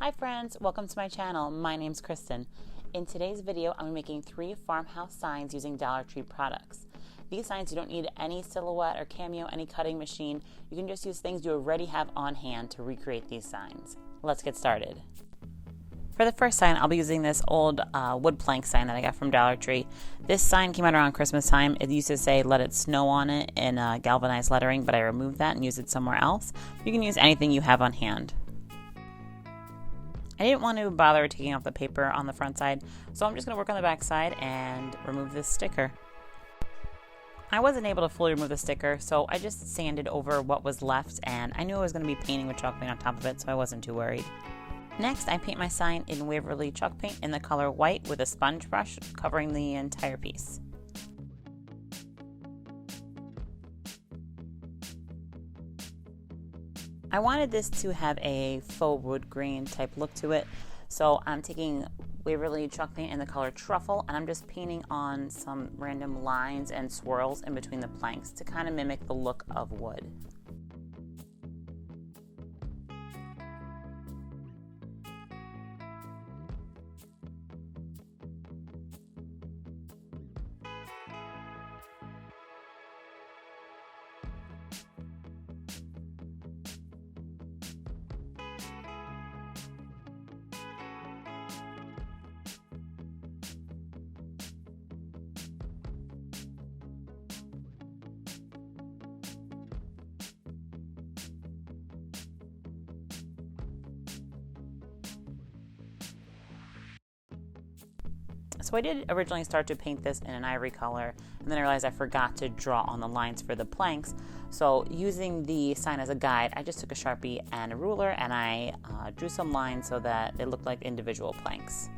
Hi friends, welcome to my channel. My name's Kristen. In today's video, I'm making 3 farmhouse signs using Dollar Tree products. These signs, you don't need any silhouette or cameo, any cutting machine. You can just use things you already have on hand to recreate these signs. Let's get started. For the first sign, I'll be using this old wood plank sign that I got from Dollar Tree. This sign came out around Christmas time. It used to say "Let It Snow" on it in galvanized lettering, but I removed that and used it somewhere else. You can use anything you have on hand. I didn't want to bother taking off the paper on the front side, so I'm just going to work on the back side and remove this sticker. I wasn't able to fully remove the sticker, so I just sanded over what was left, and I knew I was going to be painting with chalk paint on top of it, so I wasn't too worried. Next, I paint my sign in Waverly chalk paint in the color white with a sponge brush covering the entire piece. I wanted this to have a faux wood grain type look to it, so I'm taking Waverly chalk paint in the color truffle, and I'm just painting on some random lines and swirls in between the planks to kind of mimic the look of wood. So I did originally start to paint this in an ivory color, and then I realized I forgot to draw on the lines for the planks. So using the sign as a guide, I just took a Sharpie and a ruler and I drew some lines so that it looked like individual planks.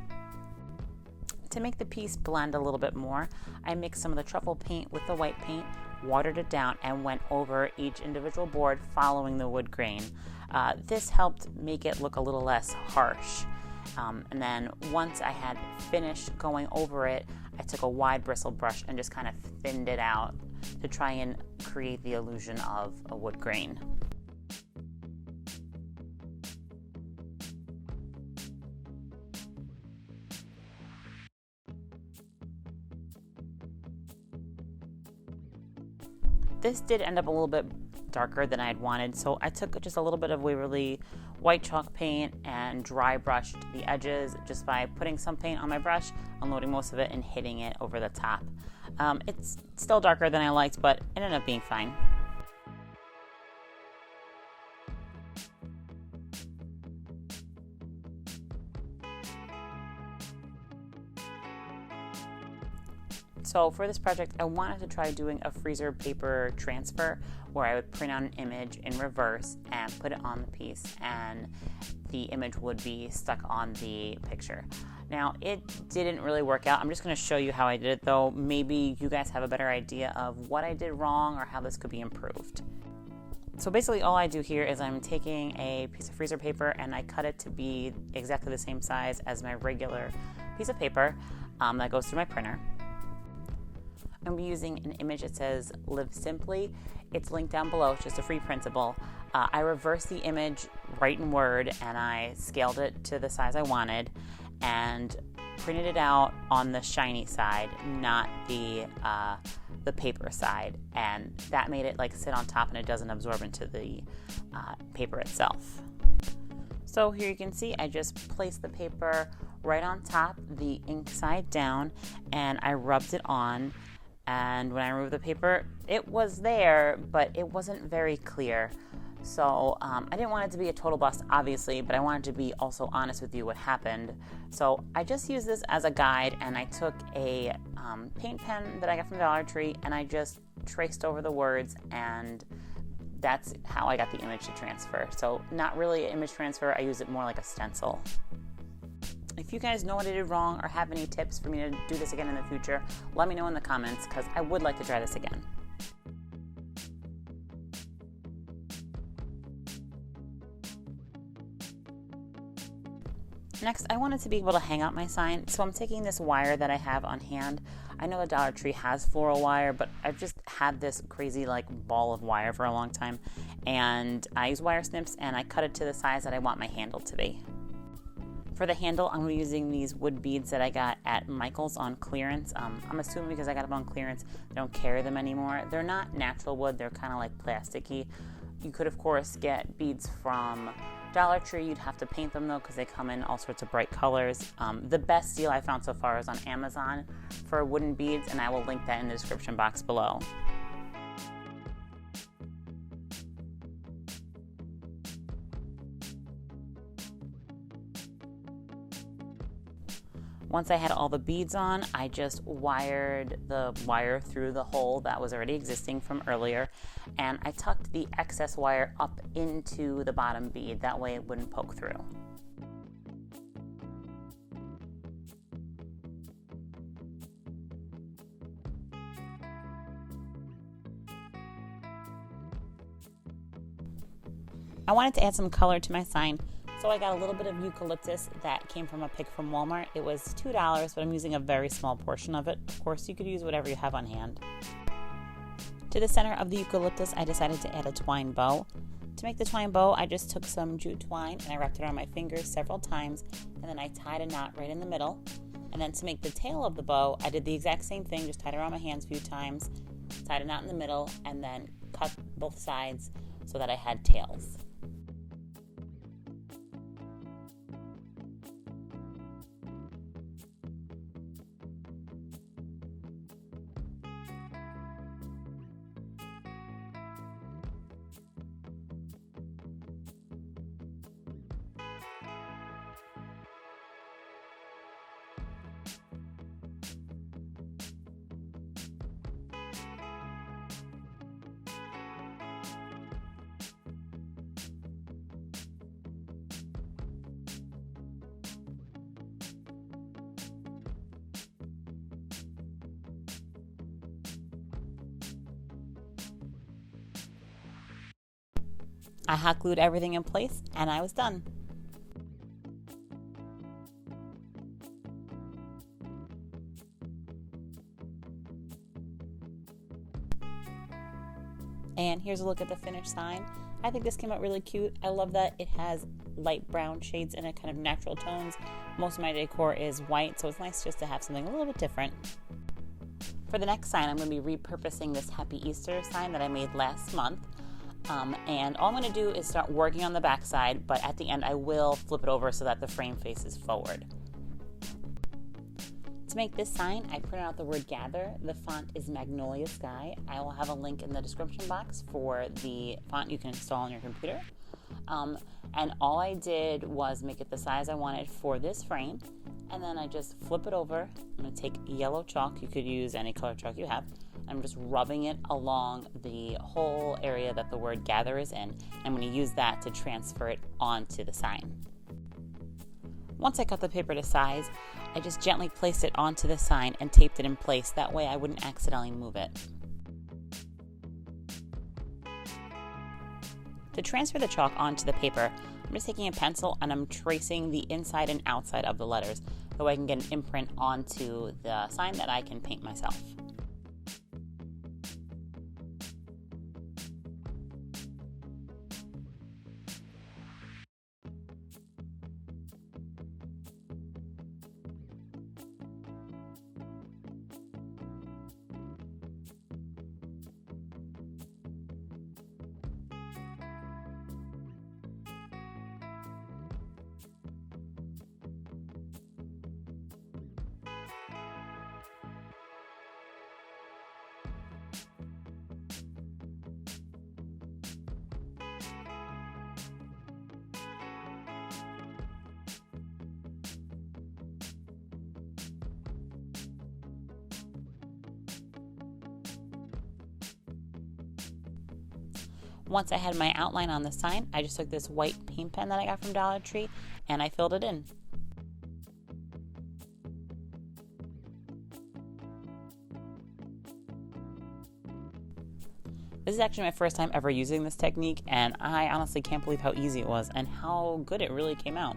To make the piece blend a little bit more, I mixed some of the truffle paint with the white paint, watered it down, and went over each individual board following the wood grain. This helped make it look a little less harsh. And then once I had finished going over it, I took a wide bristle brush and just kind of thinned it out to try and create the illusion of a wood grain. This did end up a little bit darker than I had wanted, so I took just a little bit of Waverly white chalk paint and dry brushed the edges just by putting some paint on my brush, unloading most of it, and hitting it over the top. It's still darker than I liked, but it ended up being fine. So for this project, I wanted to try doing a freezer paper transfer where I would print out an image in reverse and put it on the piece, and the image would be stuck on the picture. Now, it didn't really work out. I'm just going to show you how I did it, though. Maybe you guys have a better idea of what I did wrong or how this could be improved. So basically all I do here is I'm taking a piece of freezer paper and I cut it to be exactly the same size as my regular piece of paper that goes through my printer. I'm going to be using an image that says "Live Simply." It's linked down below. It's just a free printable. I reversed the image right in Word and I scaled it to the size I wanted and printed it out on the shiny side, not the paper side, and that made it like sit on top and it doesn't absorb into the paper itself. So here you can see I just placed the paper right on top, the ink side down, and I rubbed it on. And when I removed the paper, it was there, but it wasn't very clear. So I didn't want it to be a total bust, obviously, but I wanted to be also honest with you what happened. So I just used this as a guide, and I took a paint pen that I got from Dollar Tree, and I just traced over the words, and that's how I got the image to transfer. So not really an image transfer, I used it more like a stencil. If you guys know what I did wrong or have any tips for me to do this again in the future, let me know in the comments because I would like to try this again. Next, I wanted to be able to hang out my sign, so I'm taking this wire that I have on hand. I know the Dollar Tree has floral wire, but I've just had this crazy like ball of wire for a long time, and I use wire snips and I cut it to the size that I want my handle to be. For the handle, I'm using these wood beads that I got at Michael's on clearance. I'm assuming because I got them on clearance, they don't carry them anymore. They're not natural wood, they're kind of like plasticky. You could, of course, get beads from Dollar Tree. You'd have to paint them though because they come in all sorts of bright colors. The best deal I found so far is on Amazon for wooden beads, and I will link that in the description box below. Once I had all the beads on, I just wired the wire through the hole that was already existing from earlier, and I tucked the excess wire up into the bottom bead. That way it wouldn't poke through. I wanted to add some color to my sign, so I got a little bit of eucalyptus that came from a pick from Walmart. It was $2, but I'm using a very small portion of it. Of course, you could use whatever you have on hand. To the center of the eucalyptus, I decided to add a twine bow. To make the twine bow, I just took some jute twine and I wrapped it around my fingers several times, and then I tied a knot right in the middle. And then to make the tail of the bow, I did the exact same thing, just tied it around my hands a few times, tied a knot in the middle, and then cut both sides so that I had tails. I hot glued everything in place and I was done. And here's a look at the finished sign. I think this came out really cute. I love that it has light brown shades in it, kind of natural tones. Most of my decor is white, so it's nice just to have something a little bit different. For the next sign, I'm going to be repurposing this Happy Easter sign that I made last month. And all I'm going to do is start working on the back side, but at the end I will flip it over so that the frame faces forward. To make this sign, I printed out the word gather. The font is Magnolia Sky. I will have a link in the description box for the font you can install on your computer. And all I did was make it the size I wanted for this frame, and then I just flip it over. I'm going to take yellow chalk. You could use any color chalk you have. I'm just rubbing it along the whole area that the word gather is in. I'm going to use that to transfer it onto the sign. Once I cut the paper to size, I just gently placed it onto the sign and taped it in place. That way I wouldn't accidentally move it. To transfer the chalk onto the paper, I'm just taking a pencil and I'm tracing the inside and outside of the letters so I can get an imprint onto the sign that I can paint myself. Once I had my outline on the sign, I just took this white paint pen that I got from Dollar Tree and I filled it in. This is actually my first time ever using this technique, and I honestly can't believe how easy it was and how good it really came out.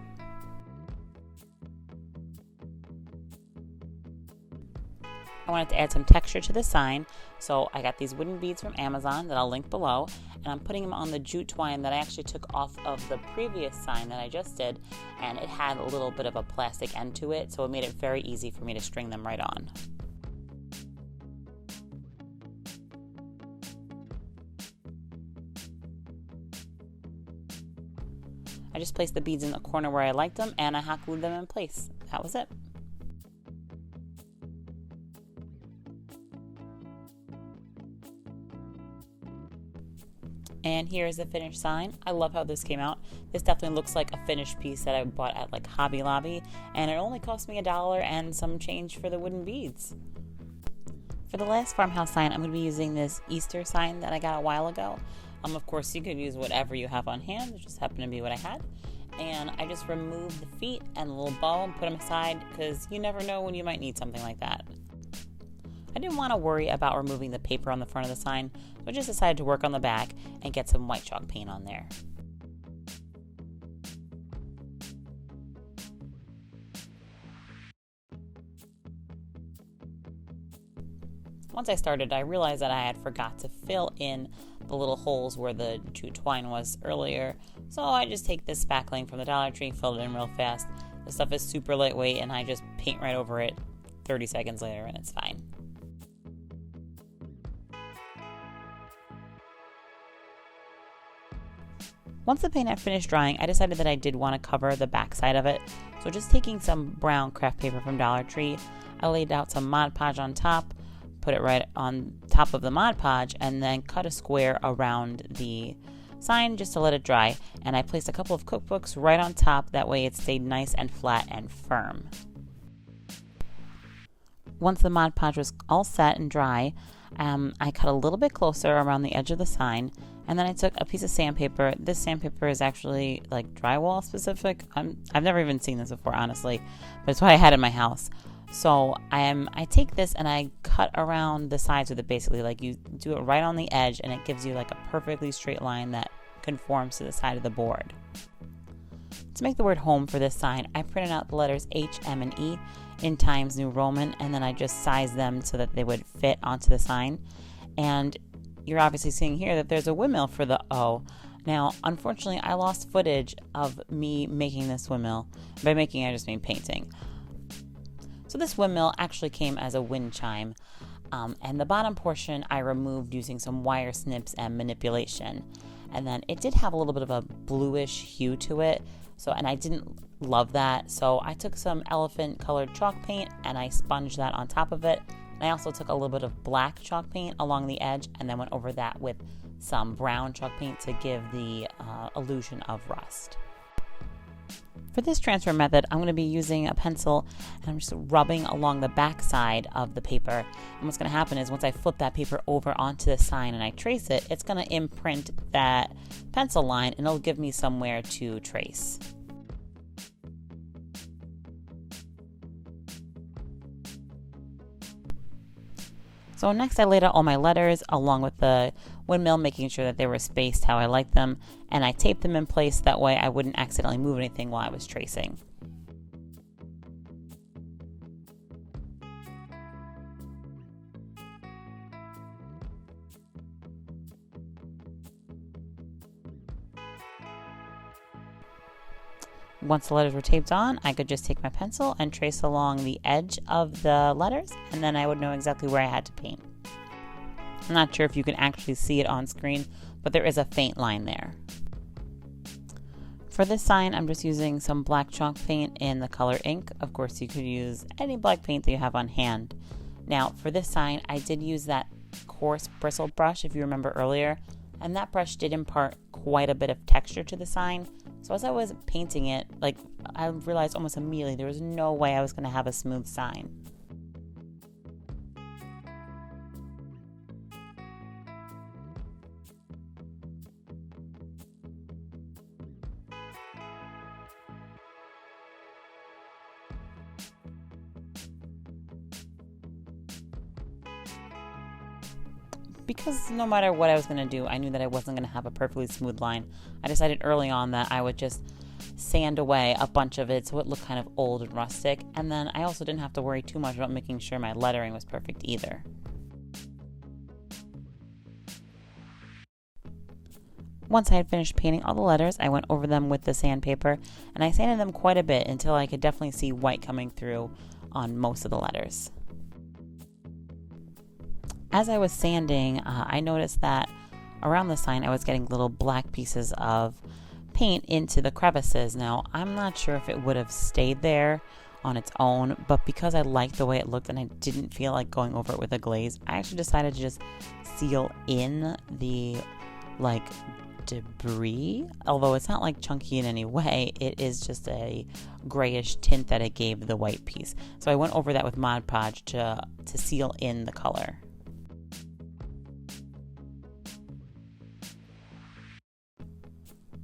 I wanted to add some texture to the sign, so I got these wooden beads from Amazon that I'll link below, and I'm putting them on the jute twine that I actually took off of the previous sign that I just did, and it had a little bit of a plastic end to it, so it made it very easy for me to string them right on. I just placed the beads in the corner where I liked them, and I hot glued them in place. That was it. And here's the finished sign. I love how this came out. This definitely looks like a finished piece that I bought at like Hobby Lobby, and it only cost me $1 and some change for the wooden beads. For the last farmhouse sign, I'm going to be using this Easter sign that I got a while ago. Of course, you could use whatever you have on hand. It just happened to be what I had. And I just removed the feet and the little bow and put them aside because you never know when you might need something like that. I didn't want to worry about removing the paper on the front of the sign, so I just decided to work on the back and get some white chalk paint on there. Once I started, I realized that I had forgot to fill in the little holes where the jute twine was earlier, so I just take this spackling from the Dollar Tree, fill it in real fast. The stuff is super lightweight, and I just paint right over it 30 seconds later, and it's fine. Once the paint had finished drying, I decided that I did want to cover the back side of it, so just taking some brown craft paper from Dollar Tree, I laid out some Mod Podge on top, put it right on top of the Mod Podge, and then cut a square around the sign just to let it dry, and I placed a couple of cookbooks right on top, that way it stayed nice and flat and firm. Once the Mod Podge was all set and dry, I cut a little bit closer around the edge of the sign, and then I took a piece of sandpaper. This sandpaper is actually like drywall specific. I've never even seen this before, honestly, but it's what I had in my house. So I take this and I cut around the sides with it, basically. Like, you do it right on the edge, and it gives you like a perfectly straight line that conforms to the side of the board. To make the word home for this sign, I printed out the letters H, M, and E in Times New Roman, and then I just sized them so that they would fit onto the sign. And you're obviously seeing here that there's a windmill for the O. Now, unfortunately, I lost footage of me making this windmill. By making, I just mean painting. So this windmill actually came as a Windchime, and the bottom portion I removed using some wire snips and manipulation. And then it did have a little bit of a bluish hue to it, and I didn't love that. So I took some elephant colored chalk paint and I sponged that on top of it. And I also took a little bit of black chalk paint along the edge and then went over that with some brown chalk paint to give the illusion of rust. For this transfer method, I'm going to be using a pencil, and I'm just rubbing along the back side of the paper. And what's going to happen is once I flip that paper over onto the sign and I trace it, it's going to imprint that pencil line, and it'll give me somewhere to trace. So next I laid out all my letters along with the windmill, making sure that they were spaced how I liked them, and I taped them in place, that way I wouldn't accidentally move anything while I was tracing. Once the letters were taped on, I could just take my pencil and trace along the edge of the letters, and then I would know exactly where I had to paint. I'm not sure if you can actually see it on screen, but there is a faint line there. For this sign, I'm just using some black chalk paint in the color ink. Of course, you could use any black paint that you have on hand. Now, for this sign, I did use that coarse bristle brush, if you remember earlier, and that brush did impart quite a bit of texture to the sign. So as I was painting it, I realized almost immediately there was no way I was going to have a smooth sign. Because no matter what I was going to do, I knew that I wasn't going to have a perfectly smooth line. I decided early on that I would just sand away a bunch of it so it looked kind of old and rustic, and then I also didn't have to worry too much about making sure my lettering was perfect either. Once I had finished painting all the letters, I went over them with the sandpaper, and I sanded them quite a bit until I could definitely see white coming through on most of the letters. As I was sanding, I noticed that around the sign I was getting little black pieces of paint into the crevices. Now, I'm not sure if it would have stayed there on its own, but because I liked the way it looked and I didn't feel like going over it with a glaze, I actually decided to just seal in the debris. Although it's not like chunky in any way, it is just a grayish tint that it gave the white piece. So I went over that with Mod Podge to seal in the color.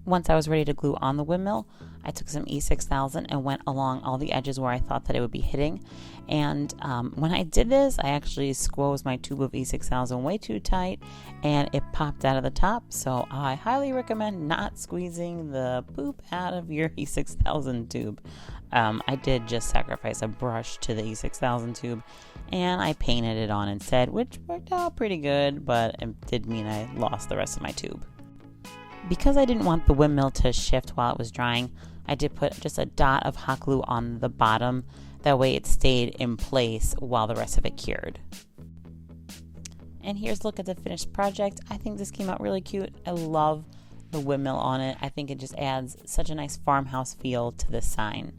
Once I was ready to glue on the windmill, I took some E6000 and went along all the edges where I thought that it would be hitting. And when I did this, I actually squeezed my tube of E6000 way too tight and it popped out of the top. So I highly recommend not squeezing the poop out of your E6000 tube. I did just sacrifice a brush to the E6000 tube and I painted it on instead, which worked out pretty good, but it did mean I lost the rest of my tube. Because I didn't want the windmill to shift while it was drying, I did put just a dot of hot glue on the bottom. That way it stayed in place while the rest of it cured. And here's a look at the finished project. I think this came out really cute. I love the windmill on it. I think it just adds such a nice farmhouse feel to this sign.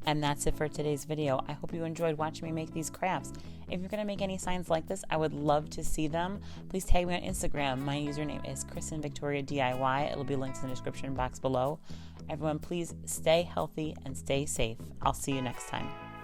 And that's it for today's video. I hope you enjoyed watching me make these crafts. If you're going to make any signs like this, I would love to see them. Please tag me on Instagram. My username is KristenVictoriaDIY. It'll be linked in the description box below. Everyone, please stay healthy and stay safe. I'll see you next time.